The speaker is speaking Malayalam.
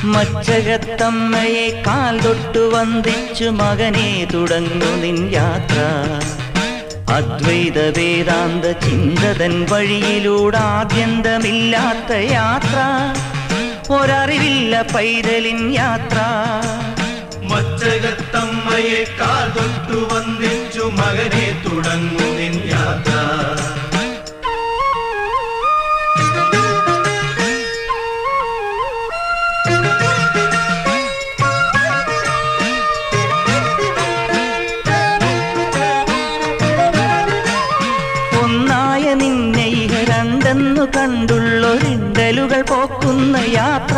മച്ചകത്തമ്മയെ കാൽ തൊട്ടു വന്ദിച്ചു മകനെ തുടങ്ങു നിൻ യാത്ര. അദ്വൈത വേദാന്ത ചിന്തതൻ വഴിയിലൂടെ ആദ്യന്തമില്ലാത്ത യാത്ര, ഒരറിവില്ല പൈതലിൻ യാത്ര. മച്ചകത്തമ്മയെ കാൽ തൊട്ടു വന്ദിച്ചു മകനെ തുടങ്ങു നിൻ യാത്ര. ഒന്നായ നിന്നെ രണ്ടെന്നു കണ്ടുള്ളൊരിണ്ടലുകൾ പോക്കുന്ന യാത്ര,